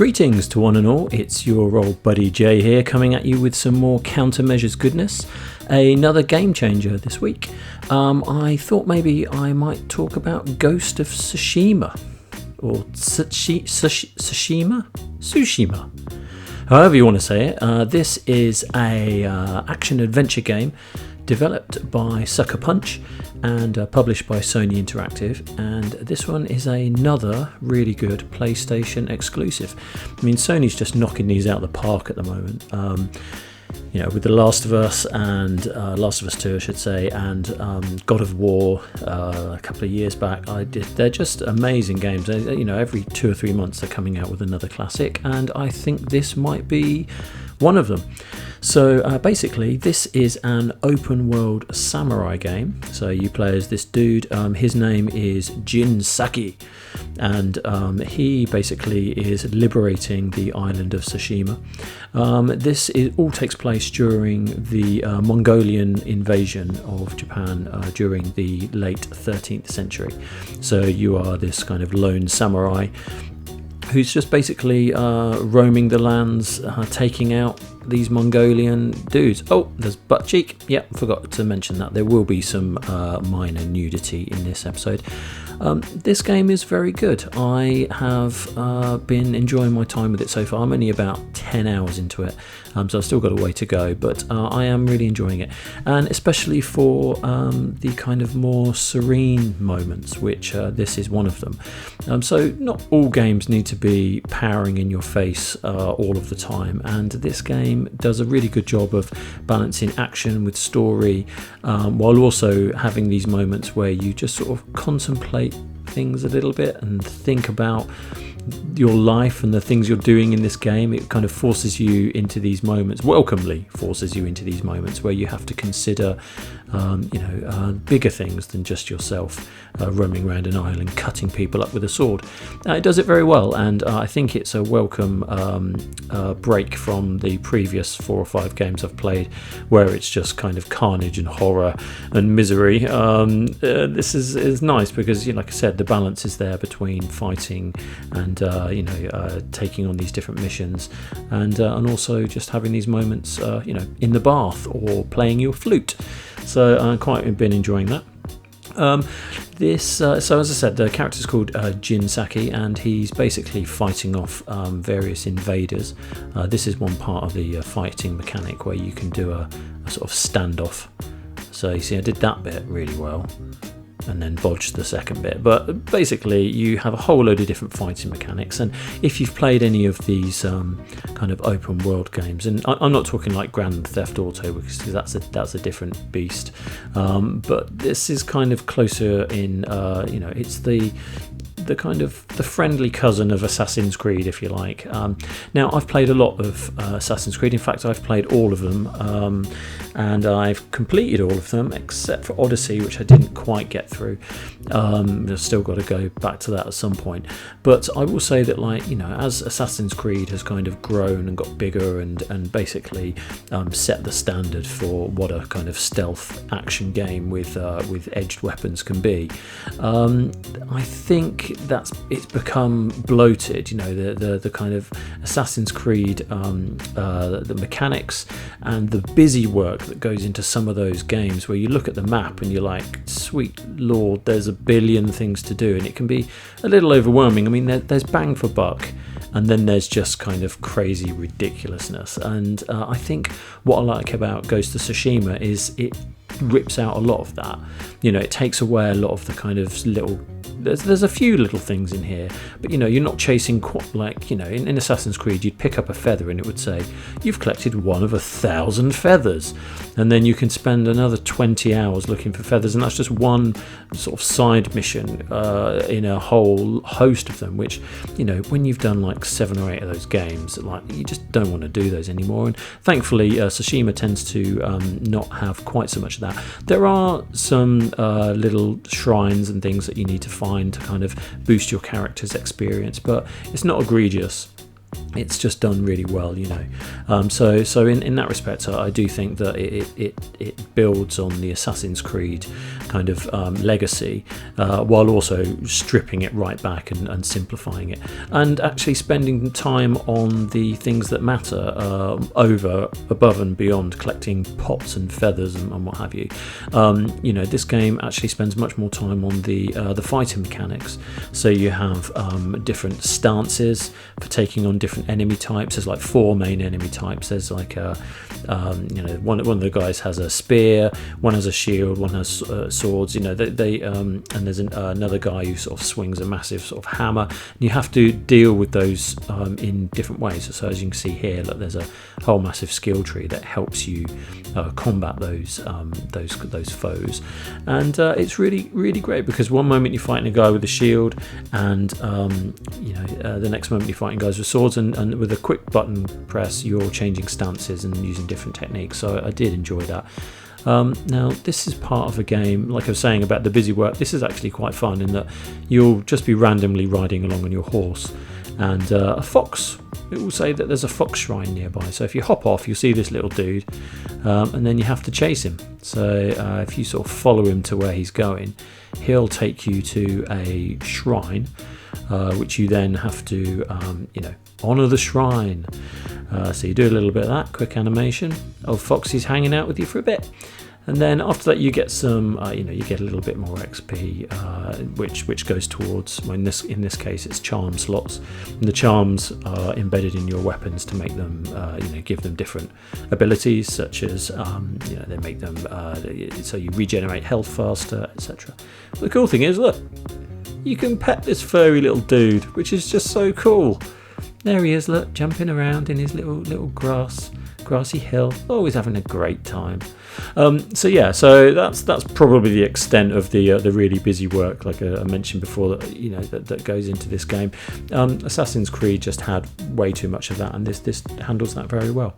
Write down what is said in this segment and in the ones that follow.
Greetings to one and all, it's your old buddy Jay here, coming at you with some more countermeasures goodness. Another game changer this week. I thought maybe I might talk about Ghost of Tsushima, or Tsushima? However you want to say it. This is a action-adventure game developed by Sucker Punch and published by Sony Interactive, and this one is another really good PlayStation exclusive. I mean, Sony's just knocking these out of the park at the moment. With The Last of Us and Last of Us 2, I should say, and God of War a couple of years back. They're just amazing games. Every 2 or 3 months they're coming out with another classic, and I think this might be one of them. So basically, this is an open world samurai game. So you play as this dude. His name is Jin Saki, and he basically is liberating the island of Tsushima. This all takes place during the Mongolian invasion of Japan during the late 13th century. So you are this kind of lone samurai who's just basically roaming the lands, taking out these Mongolian dudes. Oh, there's butt cheek. Yeah, forgot to mention that. There will be some minor nudity in this episode. This game is very good. I have been enjoying my time with it so far. I'm only about 10 hours into it, so I've still got a way to go, but I am really enjoying it, and especially for the kind of more serene moments, which this is one of them. So not all games need to be powering in your face all of the time, and this game does a really good job of balancing action with story, while also having these moments where you just sort of contemplate things a little bit and think about your life and the things you're doing in this game. It kind of forces you into these moments, welcomely forces you into these moments where you have to consider bigger things than just yourself roaming around an island cutting people up with a sword. It does it very well, and I think it's a welcome break from the previous 4 or 5 games I've played where it's just kind of carnage and horror and misery. This is nice because, like I said, the balance is there between fighting and taking on these different missions, and also just having these moments in the bath or playing your flute. So I've quite been enjoying that. So as I said, the character's called Jin Saki, and he's basically fighting off various invaders. This is one part of the fighting mechanic where you can do a sort of standoff. So you see, I did that bit really well, and then bodged the second bit. But basically, you have a whole load of different fighting mechanics, and if you've played any of these kind of open world games, and I'm not talking like Grand Theft Auto because that's a different beast, but this is kind of closer in. It's the kind of the friendly cousin of Assassin's Creed, if you like. Now, I've played a lot of Assassin's Creed. In fact, I've played all of them, and I've completed all of them except for Odyssey, which I didn't quite get through. I've still got to go back to that at some point. But I will say that, as Assassin's Creed has kind of grown and got bigger and basically set the standard for what a kind of stealth action game with edged weapons can be, I think it's become bloated. The kind of Assassin's Creed, the mechanics and the busy work that goes into some of those games where you look at the map and you're like, sweet lord, there's a billion things to do, and it can be a little overwhelming. I mean, there's bang for buck, and then there's just kind of crazy ridiculousness. And I think what I like about Ghost of Tsushima is it rips out a lot of that. It takes away a lot of the kind of little. There's a few little things in here, but you're not chasing in Assassin's Creed you'd pick up a feather and it would say you've collected one of 1,000 feathers, and then you can spend another 20 hours looking for feathers, and that's just one sort of side mission in a whole host of them, which when you've done like 7 or 8 of those games, you just don't want to do those anymore. And thankfully Tsushima tends to not have quite so much of that. There are some little shrines and things that you need to find to kind of boost your character's experience, but it's not egregious. it's just done really well, you know. So in that respect, I do think that it builds on the Assassin's Creed kind of legacy, while also stripping it right back and simplifying it, and actually spending time on the things that matter, above and beyond collecting pots and feathers and what have you. You know, this game actually spends much more time on the fighting mechanics. So you have different stances for taking on different enemy types. There's like 4 main enemy types. There's like you know, one of the guys has a spear, one has a shield, one has swords. You know, and there's another guy who sort of swings a massive sort of hammer. And you have to deal with those in different ways. So as you can see here, look, there's a whole massive skill tree that helps you combat those foes, and it's really great, because one moment you're fighting a guy with a shield, and you know, the next moment you're fighting guys with swords, and with a quick button press you're changing stances and using different techniques. So I did enjoy that. Now this is part of a game, like I was saying about the busy work. This is actually quite fun in that you'll just be randomly riding along on your horse, and a fox, it will say that there's a fox shrine nearby. So if you hop off, you'll see this little dude, and then you have to chase him. So if you sort of follow him to where he's going, he'll take you to a shrine, which you then have to you know, honour the shrine. So you do a little bit of that quick animation of foxes hanging out with you for a bit, and then after that you get some you know, you get a little bit more XP, which goes towards, well, in this case it's charm slots, and the charms are embedded in your weapons to make them you know, give them different abilities, such as you know, they make them so you regenerate health faster, etc. The cool thing is, look, you can pet this furry little dude, which is just so cool. There he is, look, jumping around in his little grassy hill, always having a great time. So yeah, so that's probably the extent of the really busy work, like I mentioned before, that you know, that goes into this game. Assassin's Creed just had way too much of that, and this handles that very well.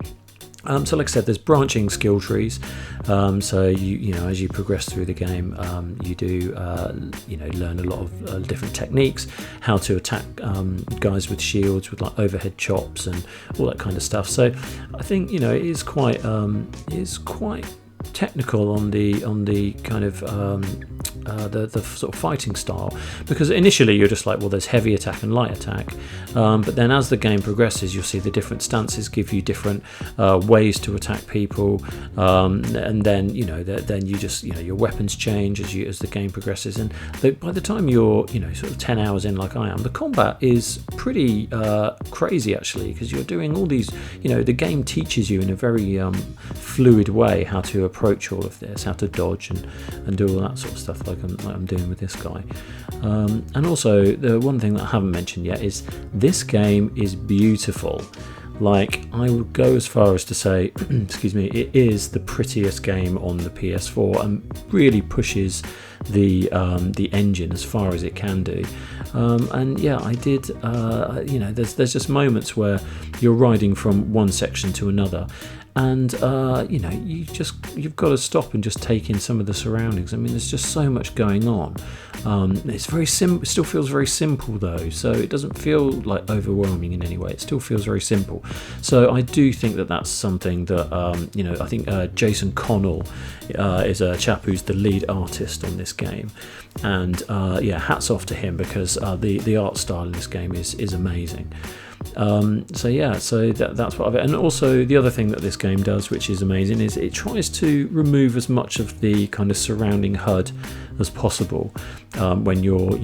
So like I said, there's branching skill trees. So you know, as you progress through the game, you do you know, learn a lot of different techniques, how to attack guys with shields, with like overhead chops and all that kind of stuff. So I think, you know, it is quite technical on the kind of the sort of fighting style, because initially you're just like, well, there's heavy attack and light attack, but then as the game progresses, you'll see the different stances give you different ways to attack people, and then you know, then you just, you know, your weapons change as the game progresses, and by the time you're, you know, sort of 10 hours in like I am, the combat is pretty crazy actually, because you're doing all these, you know, the game teaches you in a very fluid way how to approach all of this, how to dodge and do all that sort of stuff, like I'm doing with this guy. And also, the one thing that I haven't mentioned yet is this game is beautiful. Like, I would go as far as to say, excuse me, it is the prettiest game on the PS4 and really pushes the engine as far as it can do. And yeah, I did, you know, there's just moments where you're riding from one section to another, and you know, you've got to stop and just take in some of the surroundings. I mean, there's just so much going on. It's very simple. It still feels very simple though, so it doesn't feel like overwhelming in any way. It still feels very simple. So I do think that that's something that you know, I think Jason Connell is a chap who's the lead artist on this game, and yeah, hats off to him, because the art style in this game is amazing. So yeah, so that's part of it. And also the other thing that this game does, which is amazing, is it tries to remove as much of the kind of surrounding HUD as possible when you're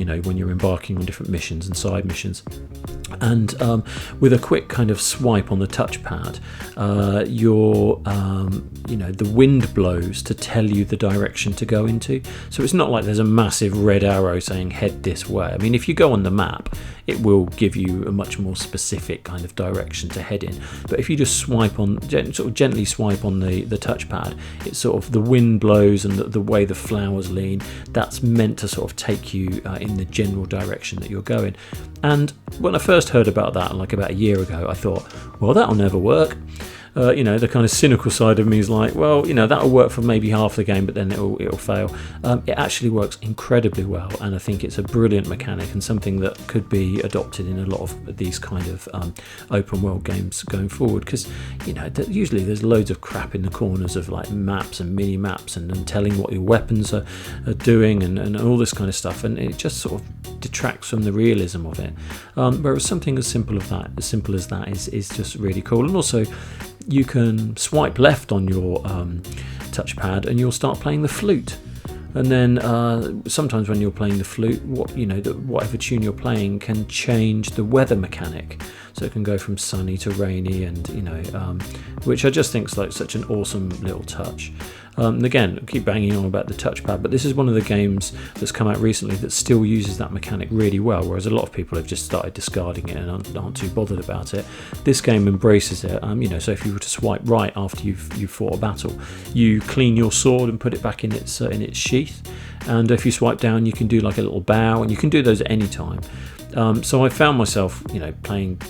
embarking on different missions and side missions. And with a quick kind of swipe on the touchpad, you know, the wind blows to tell you the direction to go into. So it's not like there's a massive red arrow saying head this way. I mean, if you go on the map, it will give you a much more specific kind of direction to head in. But if you just swipe on, sort of gently swipe on the touchpad, it's sort of the wind blows and the way the flowers lean, that's meant to sort of take you in the general direction that you're going. And when I first heard about that, like about a year ago, I thought, well, that'll never work. the kind of cynical side of me is like, well, that'll work for maybe half the game, but then it'll fail. It actually works incredibly well, and I think it's a brilliant mechanic and something that could be adopted in a lot of these kind of open world games going forward, because usually there's loads of crap in the corners of like maps and mini maps and telling what your weapons are doing and all this kind of stuff, and it just sort of detracts from the realism of it. Whereas something as simple as that is just really cool. And also you can swipe left on your touchpad and you'll start playing the flute. And then sometimes when you're playing the flute, whatever tune you're playing can change the weather mechanic. So it can go from sunny to rainy, and which I just think is like such an awesome little touch. And again, I keep banging on about the touchpad, but this is one of the games that's come out recently that still uses that mechanic really well, whereas a lot of people have just started discarding it and aren't too bothered about it. This game embraces it. So if you were to swipe right after you've fought a battle, you clean your sword and put it back in its sheath. And if you swipe down, you can do like a little bow, and you can do those at any time. So I found myself, playing,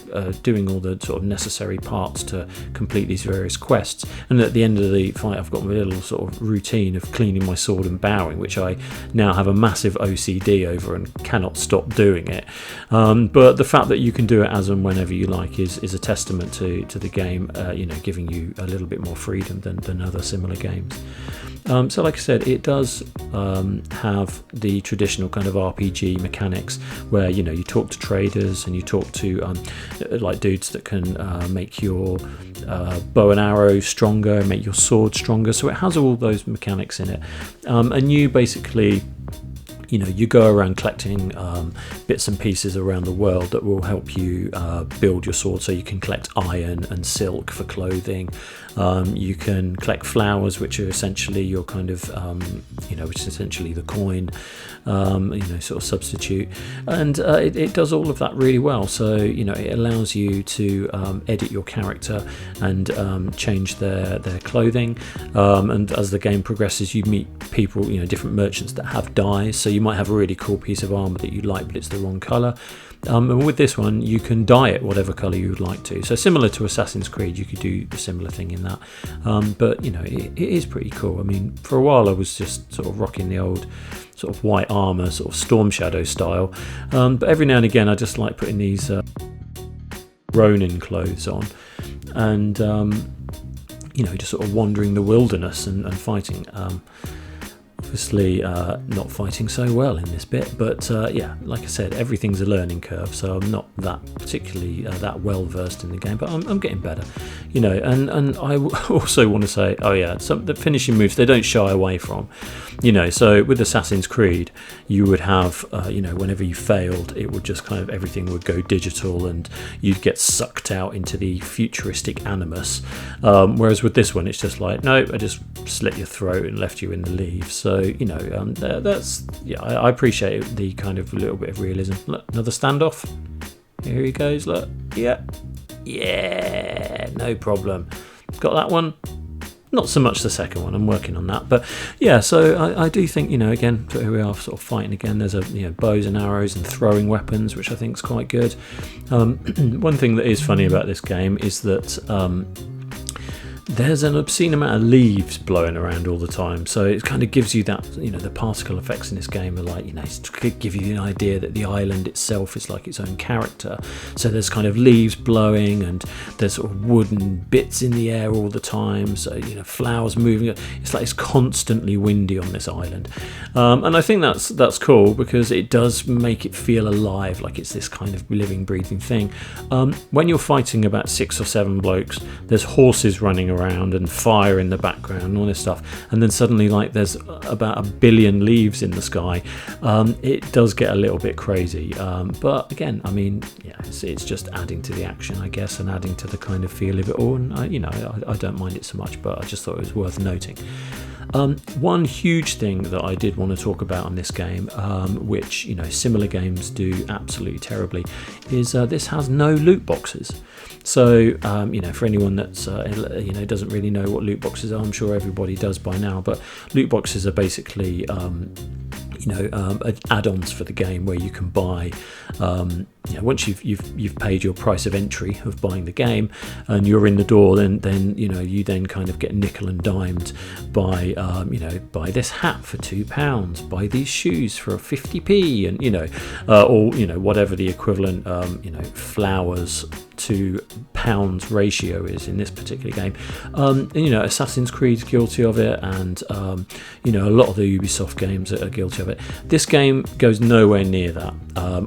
doing all the sort of necessary parts to complete these various quests. And at the end of the fight, I've got my little sort of routine of cleaning my sword and bowing, which I now have a massive OCD over and cannot stop doing it. But the fact that you can do it as and whenever you like is a testament to the game, giving you a little bit more freedom than other similar games. So like I said, it does have the traditional kind of RPG mechanics where you talk to traders and you talk to like dudes that can make your bow and arrow stronger, make your sword stronger. So it has all those mechanics in it, and you basically you go around collecting bits and pieces around the world that will help you build your sword. So you can collect iron and silk for clothing. You can collect flowers, which are essentially your kind of, which is essentially the coin, sort of substitute. And it does all of that really well. So, it allows you to edit your character and change their clothing. And as the game progresses, you meet people, different merchants that have dyes. So you might have a really cool piece of armor that you like, but it's the wrong color. And with this one, you can dye it whatever colour you would like to. So similar to Assassin's Creed, you could do a similar thing in that. But it is pretty cool. I mean, for a while I was just sort of rocking the old sort of white armour, sort of Storm Shadow style. But every now and again I just like putting these Ronin clothes on and, just sort of wandering the wilderness and fighting. Obviously not fighting so well in this bit, but like I said, everything's a learning curve, so I'm not that particularly that well versed in the game, but I'm getting better, and I also want to say, the finishing moves they don't shy away from, so with Assassin's Creed you would have whenever you failed, it would just kind of everything would go digital and you'd get sucked out into the futuristic animus, whereas with this one it's just like, no, I just slit your throat and left you in the leaves. So I appreciate the kind of little bit of realism. Look, another standoff. Here he goes. Look, yeah, no problem. Got that one. Not so much the second one. I'm working on that, but yeah. So I do think again, so here we are, sort of fighting again. There's bows and arrows and throwing weapons, which I think is quite good. One thing that is funny about this game is that. There's an obscene amount of leaves blowing around all the time, so it kind of gives you that, the particle effects in this game are like, to give you an idea that the island itself is like its own character. So there's kind of leaves blowing and there's sort of wooden bits in the air all the time, so flowers moving. It's like it's constantly windy on this island, and I think that's cool because it does make it feel alive, like it's this kind of living, breathing thing. When you're fighting about 6 or 7 blokes, there's horses running around and fire in the background and all this stuff, and then suddenly like there's about 1 billion leaves in the sky. It does get a little bit crazy, but again, I mean, it's just adding to the action, I guess, and adding to the kind of feel of it all, and I don't mind it so much, but I just thought it was worth noting. One huge thing that I did want to talk about on this game, which similar games do absolutely terribly, is this has no loot boxes. So for anyone that's doesn't really know what loot boxes are, I'm sure everybody does by now. But loot boxes are basically add-ons for the game where you can buy. Once you've paid your price of entry of buying the game, and you're in the door, then you then kind of get nickel and dimed by buy this hat for £2, buy these shoes for 50p, and or whatever the equivalent flowers to pounds ratio is in this particular game. Assassin's Creed's guilty of it, and a lot of the Ubisoft games are guilty of it. This game goes nowhere near that.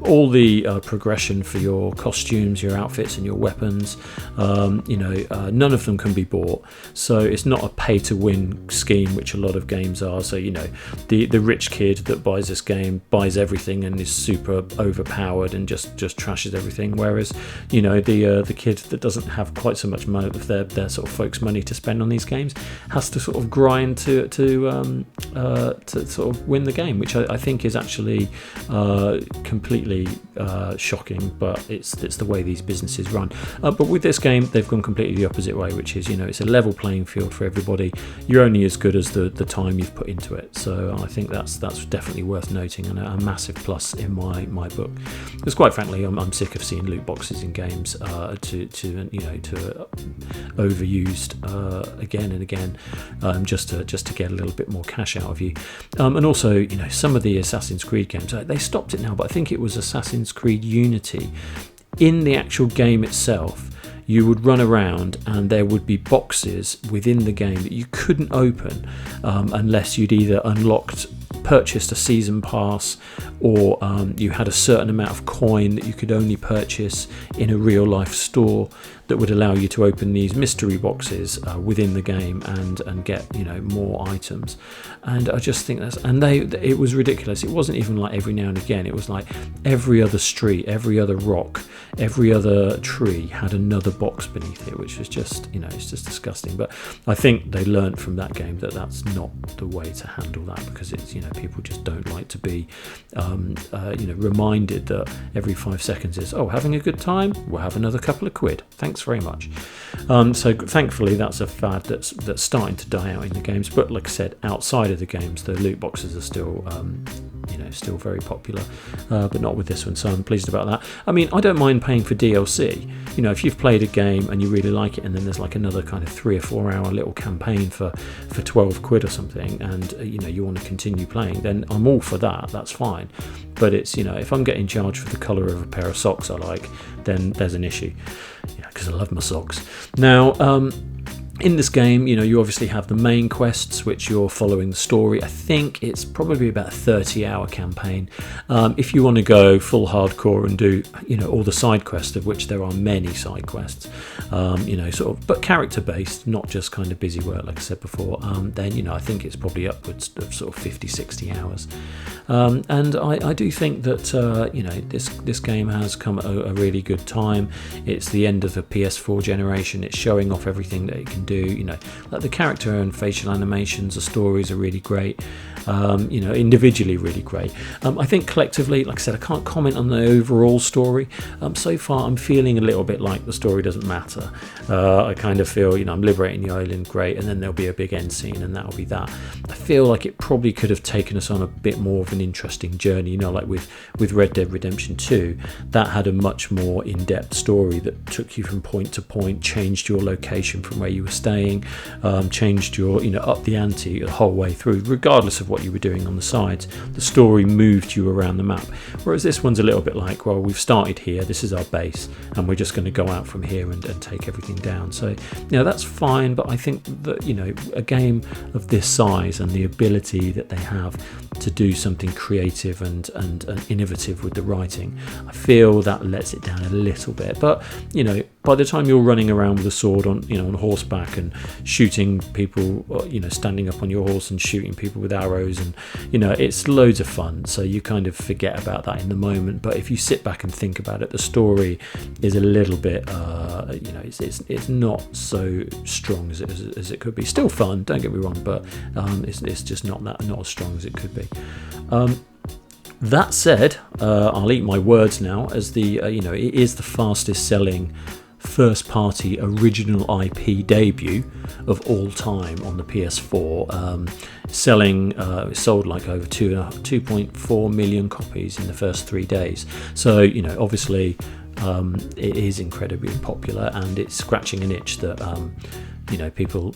All the progression for your costumes, your outfits, and your weapons, none of them can be bought. So it's not a pay-to-win scheme, which a lot of games are. So the rich kid that buys this game buys everything and is super overpowered and just trashes everything. Whereas the kid that doesn't have quite so much money of their sort of folks' money to spend on these games has to sort of grind to sort of win the game, which I think is actually completely shocking, but it's the way these businesses run. But with this game, they've gone completely the opposite way, which is it's a level playing field for everybody. You're only as good as the time you've put into it. So I think that's definitely worth noting, and a massive plus in my book. Because quite frankly, I'm sick of seeing loot boxes in games to overused again and again, just to get a little bit more cash out of you. And also, some of the Assassin's Creed games, they stopped it now, but I think it was Assassin's Creed Unity. In the actual game itself, you would run around and there would be boxes within the game that you couldn't open unless you'd either purchased a season pass, or you had a certain amount of coin that you could only purchase in a real life store that would allow you to open these mystery boxes within the game and get more items. And I just think it was ridiculous. It wasn't even like every now and again. It was like every other street, every other rock, every other tree had another box beneath it, which was just it's just disgusting. But I think they learned from that game that that's not the way to handle that, because it's people just don't like to be reminded that every 5 seconds is, having a good time, we'll have another couple of quid, thanks very much. So thankfully that's a fad that's starting to die out in the games. But like I said, outside of the games, the loot boxes are still still very popular, but not with this one, so I'm pleased about that. I mean, I don't mind paying for DLC. If you've played a game and you really like it, and then there's like another kind of 3 or 4 hour little campaign for 12 quid or something, and you want to continue playing, then I'm all for that. That's fine. But it's if I'm getting charged for the colour of a pair of socks I like, then there's an issue, because I love my socks. Now, in this game, you obviously have the main quests, which you're following the story. I think it's probably about a 30-hour campaign. If you want to go full hardcore and do, all the side quests, of which there are many side quests, but character-based, not just kind of busy work, like I said before, then, I think it's probably upwards of sort of 50, 60 hours. And I do think that, this game has come at a really good time. It's the end of the PS4 generation. It's showing off everything that it can do. Like the character and facial animations, the stories are really great. Individually really great. I think collectively, like I said, I can't comment on the overall story. So far, I'm feeling a little bit like the story doesn't matter. I kind of feel, I'm liberating the island, great, and then there'll be a big end scene, and that'll be that. I feel like it probably could have taken us on a bit more of an interesting journey. Like with Red Dead Redemption 2, that had a much more in-depth story that took you from point to point, changed your location from where you were staying, changed your, up the ante the whole way through, regardless of what you were doing on the sides. The story moved you around the map. Whereas this one's a little bit like, well, we've started here, this is our base, and we're just going to go out from here and take everything down. So, that's fine, but I think that, a game of this size and the ability that they have to do something creative and innovative with the writing, I feel that lets it down a little bit. But, by the time you're running around with a sword on horseback and shooting people, standing up on your horse and shooting people with arrows, and it's loads of fun, so you kind of forget about that in the moment. But if you sit back and think about it, the story is a little bit it's not so strong as it could be. Still fun, don't get me wrong, but it's just not as strong as it could be. That said, I'll eat my words now, as it is the fastest selling first-party original IP debut of all time on the PS4, sold like over 2.4 million copies in the first 3 days. So, you know, obviously it is incredibly popular, and it's scratching an itch that you know, people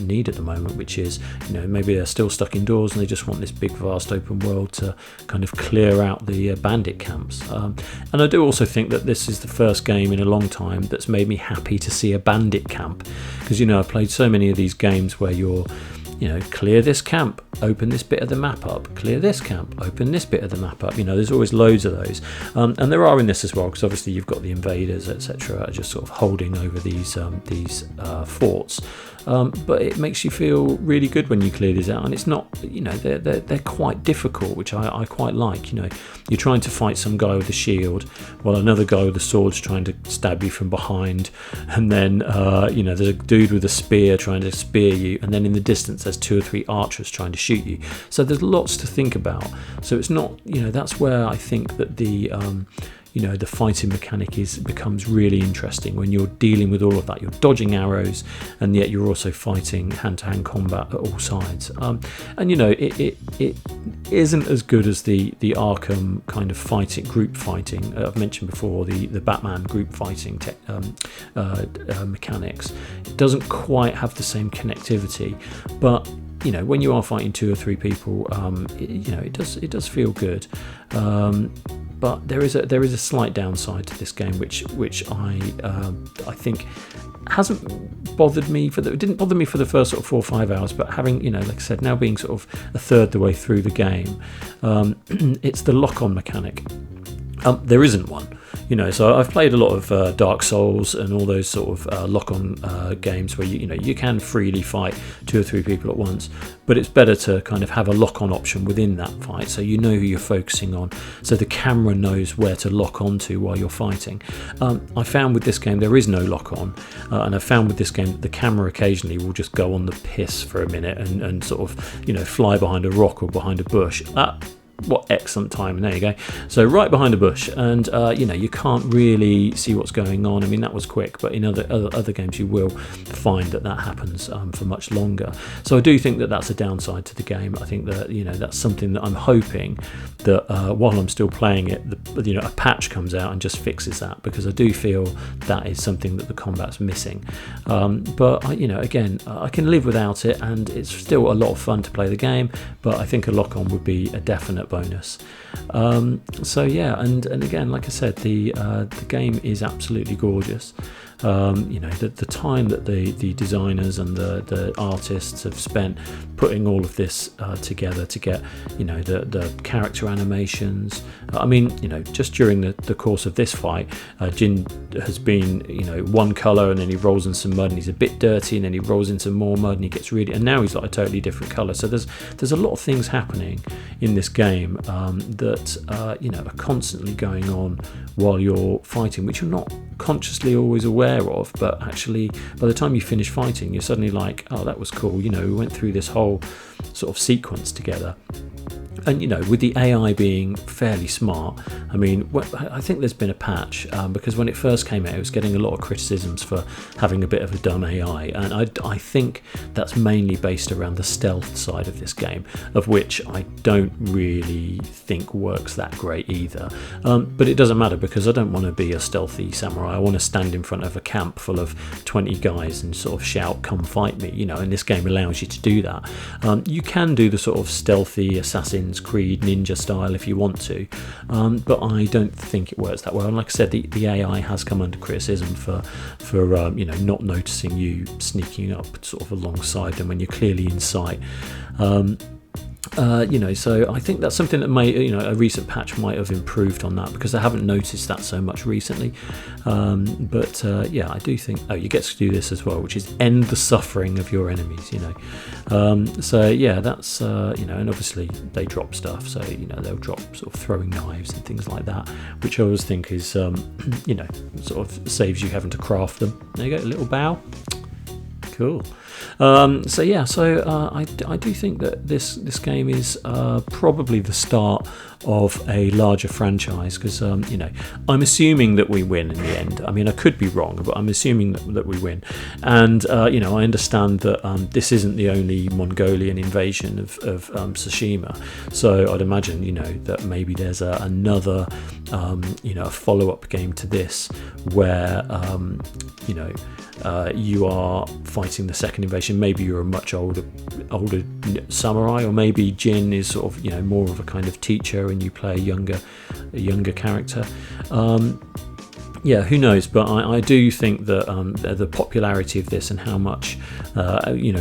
need at the moment, which is, you know, maybe they're still stuck indoors and they just want this big vast open world to kind of clear out the bandit camps. And I do also think that this is the first game in a long time that's made me happy to see a bandit camp, because, you know, I've played so many of these games where you're, you know, clear this camp, open this bit of the map up, clear this camp, open this bit of the map up. You know, there's always loads of those, and there are in this as well, because obviously you've got the invaders, etc., just sort of holding over these forts. But it makes you feel really good when you clear these out, and it's not, you know, they're quite difficult, which I quite like. You know, you're trying to fight some guy with a shield while another guy with a sword's trying to stab you from behind, and then you know, there's a dude with a spear trying to spear you, and then in the distance there's 2 or 3 archers trying to shoot you. So there's lots to think about. So it's not, you know, that's where I think that the you know, the fighting mechanic becomes really interesting when you're dealing with all of that. You're dodging arrows, and yet you're also fighting hand-to-hand combat at all sides. And you know, it isn't as good as the Arkham kind of fighting, group fighting I've mentioned before, the Batman group fighting mechanics. It doesn't quite have the same connectivity, but you know, when you are fighting 2 or 3 people, you know, it does feel good. But there is a slight downside to this game, which I think hasn't bothered me it didn't bother me for the first sort of 4 or 5 hours, but having, you know, like I said, now being sort of a third the way through the game, it's the lock-on mechanic. There isn't one. You know, so I've played a lot of Dark Souls and all those sort of lock-on games where you know, you can freely fight 2 or 3 people at once, but it's better to kind of have a lock-on option within that fight, so you know who you're focusing on, so the camera knows where to lock onto while you're fighting. I found with this game there is no lock-on, and I found with this game that the camera occasionally will just go on the piss for a minute and sort of, you know, fly behind a rock or behind a bush. What excellent time, and there you go. So right behind a bush, and you know, you can't really see what's going on. I mean, that was quick, but in other games you will find that happens for much longer. So I do think that that's a downside to the game. I think that, you know, that's something that I'm hoping that while I'm still playing it, you know, a patch comes out and just fixes that, because I do feel that is something that the combat's missing. But you know, again, I can live without it, and it's still a lot of fun to play the game, but I think a lock-on would be a definite bonus. So yeah, and again, like I said, the game is absolutely gorgeous. You know, the time that the designers and the artists have spent putting all of this together to get, you know, the character animations. I mean, you know, just during the course of this fight, Jin has been, you know, one colour, and then he rolls in some mud and he's a bit dirty, and then he rolls into more mud and he gets really, and now he's like a totally different colour. So there's a lot of things happening in this game that you know, are constantly going on while you're fighting, which you're not consciously always aware of, but actually by the time you finish fighting, you're suddenly like, oh, that was cool, you know, we went through this whole sort of sequence together. And you know, with the AI being fairly smart, I mean, I think there's been a patch, because when it first came out, it was getting a lot of criticisms for having a bit of a dumb AI, and I think that's mainly based around the stealth side of this game, of which I don't really think works that great either. But it doesn't matter, because I don't want to be a stealthy samurai. I want to stand in front of a camp full of 20 guys and sort of shout, "Come fight me!" You know, and this game allows you to do that. You can do the sort of stealthy Assassin's Creed ninja style if you want to, but I don't think it works that well. And like I said, the AI has come under criticism for you know, not noticing you sneaking up sort of alongside them when you're clearly in sight. You know, so I think that's something that may, you know, a recent patch might have improved on that, because I haven't noticed that so much recently. But yeah, I do think, you get to do this as well, which is end the suffering of your enemies, you know. So yeah, that's, you know, and obviously they drop stuff, so, you know, they'll drop sort of throwing knives and things like that, which I always think is, you know, sort of saves you having to craft them. There you go, a little bow. Cool. I do think that this game is probably the start of a larger franchise, because I'm assuming that we win in the end. I mean, I could be wrong, but I'm assuming that we win. And I understand that this isn't the only Mongolian invasion of Tsushima, so I'd imagine that maybe there's another a follow-up game to this where you are fighting the second invasion. Maybe you're a much older samurai, or maybe Jin is sort of more of a kind of teacher and you play a younger character. Who knows? But I do think that the popularity of this and how much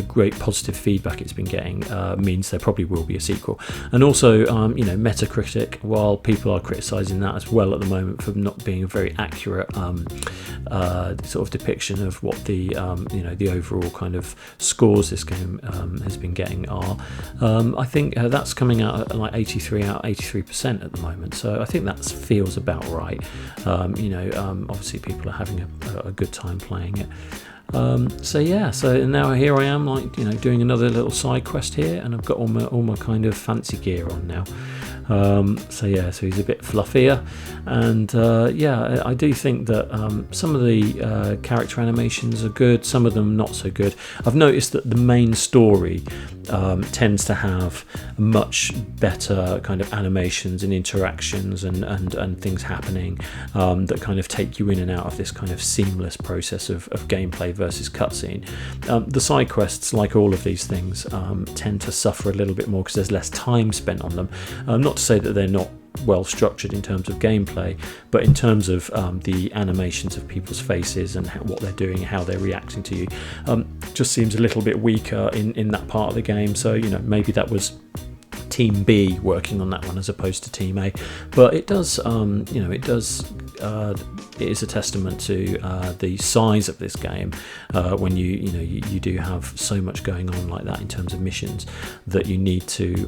great positive feedback it's been getting means there probably will be a sequel. And also, Metacritic, while people are criticising that as well at the moment for not being a very accurate sort of depiction of what the the overall kind of scores this game has been getting are, I think that's coming out at like 83% at the moment. So I think that feels about right. Obviously people are having a good time playing it. So now here I am, doing another little side quest here, and I've got all my kind of fancy gear on now. So he's a bit fluffier, and I do think that some of the character animations are good, some of them not so good. I've noticed that the main story tends to have much better kind of animations and interactions and things happening that kind of take you in and out of this kind of seamless process of gameplay versus cutscene. The side quests, like all of these things, tend to suffer a little bit more because there's less time spent on them. Not to say that they're not well structured in terms of gameplay, but in terms of the animations of people's faces and what they're doing, how they're reacting to you, just seems a little bit weaker in that part of the game. So maybe that was Team B working on that one as opposed to Team A, but it does it is a testament to the size of this game when you do have so much going on like that in terms of missions that you need to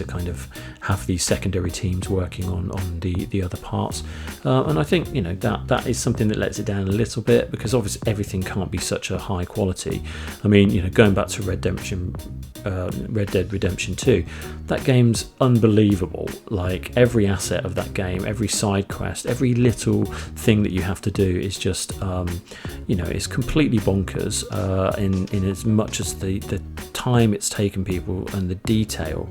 kind of have these secondary teams working on the other parts, and I think that is something that lets it down a little bit, because obviously everything can't be such a high quality. I mean, going back to Red Dead Redemption 2, that game's unbelievable. Like, every asset of that game, every side quest, every little thing that you have to do is just it's completely bonkers in as much as the time it's taken people and the detail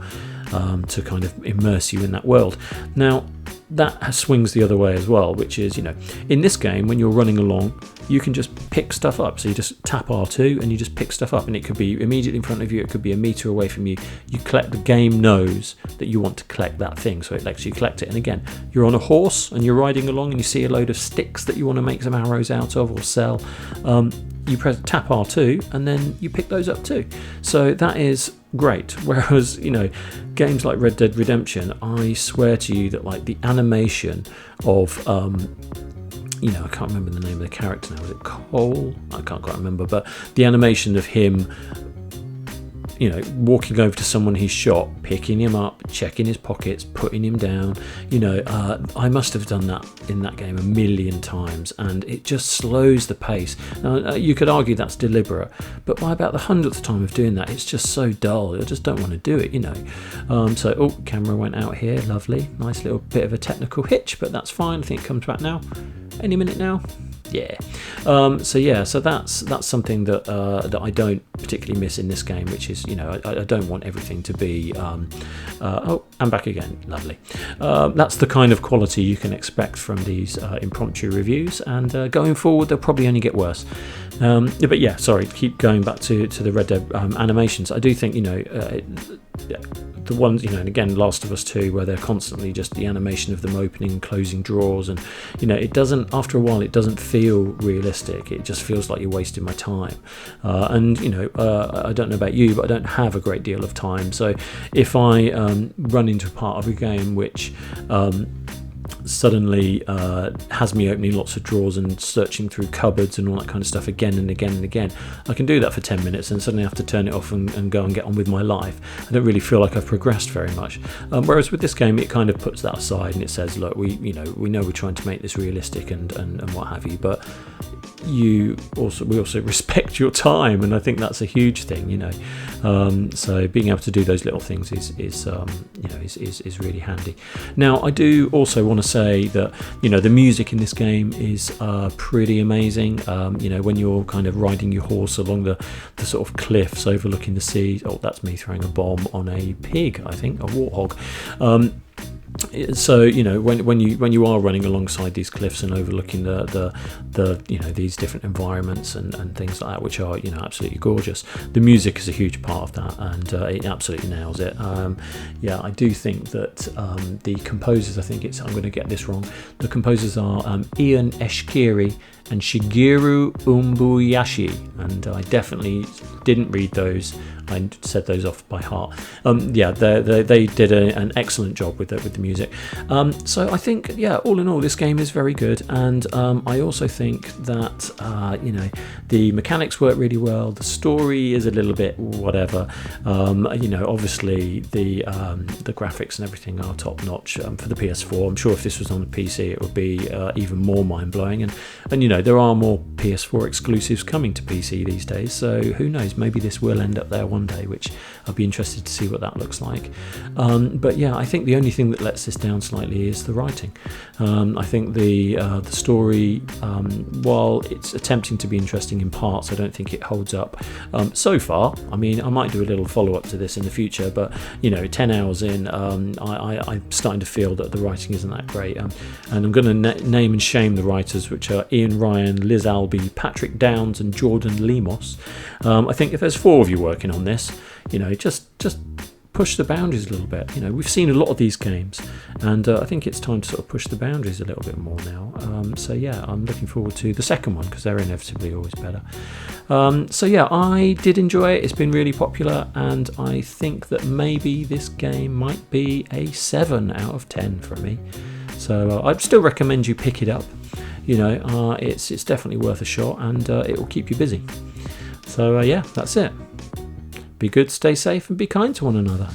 to kind of immerse you in that world. Now that swings the other way as well, which is, in this game, when you're running along, you can just pick stuff up. So you just tap R2 and you just pick stuff up, and it could be immediately in front of you, it could be a meter away from you. You collect, the game knows that you want to collect that thing, so it lets you collect it. And again, you're on a horse and you're riding along and you see a load of sticks that you want to make some arrows out of or sell. You tap R2 and then you pick those up too. So that is great. Whereas, games like Red Dead Redemption, I swear to you that like the animation of I can't remember the name of the character now. Was it Cole? I can't quite remember. But the animation of him, walking over to someone he's shot, picking him up, checking his pockets, putting him down. I must have done that in that game a million times, and it just slows the pace. Now, you could argue that's deliberate, but by about the 100th time of doing that, it's just so dull. I just don't want to do it, camera went out here. Lovely. Nice little bit of a technical hitch, but that's fine. I think it comes back now. Any minute now. Yeah. So that's something that I don't particularly miss in this game, which is I don't want everything to be I'm back again. Lovely. That's the kind of quality you can expect from these impromptu reviews, and going forward they'll probably only get worse. But yeah, sorry, keep going back to the Red Dead animations. I do think the ones, and again, Last of Us 2, where they're constantly just the animation of them opening and closing drawers, and it doesn't, after a while, it doesn't feel realistic. It just feels like you're wasting my time. I don't know about you, but I don't have a great deal of time. So if I run into a part of a game which suddenly has me opening lots of drawers and searching through cupboards and all that kind of stuff again and again and again, I can do that for 10 minutes and suddenly have to turn it off and go and get on with my life. I don't really feel like I've progressed very much. Whereas with this game, it kind of puts that aside and it says, look, we know we're trying to make this realistic and what have you, but we also respect your time, and I think that's a huge thing, you know. So being able to do those little things is really handy. Now, I do also want to say that, you know, the music in this game is pretty amazing. You know, when you're kind of riding your horse along the sort of cliffs overlooking the sea. Oh, that's me throwing a bomb on a pig, I think, a warthog. So, you know, when you are running alongside these cliffs and overlooking the you know, these different environments and things like that, which are, you know, absolutely gorgeous, the music is a huge part of that, and it absolutely nails it. Yeah, I do think that the composers, I'm going to get this wrong, the composers are Ian Eshkiri and Shigeru Umbuyashi, and I definitely didn't read those. I said those off by heart. Yeah, they did an excellent job with the music. So I think, yeah, all in all, this game is very good, and I also think that you know, the mechanics work really well. The story is a little bit whatever. You know, obviously the graphics and everything are top notch for the PS4. I'm sure if this was on the PC, it would be even more mind blowing. And you know, there are more PS4 exclusives coming to PC these days, so who knows? Maybe this will end up there one day, which I'll be interested to see what that looks like. But yeah, I think the only thing that lets this down slightly is the writing. I think the story, while it's attempting to be interesting in parts, I don't think it holds up so far. I mean, I might do a little follow-up to this in the future, but you know, 10 hours in, I'm starting to feel that the writing isn't that great. And I'm going to name and shame the writers, which are Ian Ryan, Liz Albee, Patrick Downs and Jordan Lemos. I think if there's 4 of you working on this, you know, just push the boundaries a little bit. You know, we've seen a lot of these games, and I think it's time to sort of push the boundaries a little bit more now. So yeah, I'm looking forward to the second one, because they're inevitably always better. So yeah, I did enjoy it. It's been really popular, and I think that maybe this game might be a 7 out of 10 from me. So I'd still recommend you pick it up. You know, it's definitely worth a shot, and it will keep you busy. So yeah, that's it. Be good, stay safe, and be kind to one another.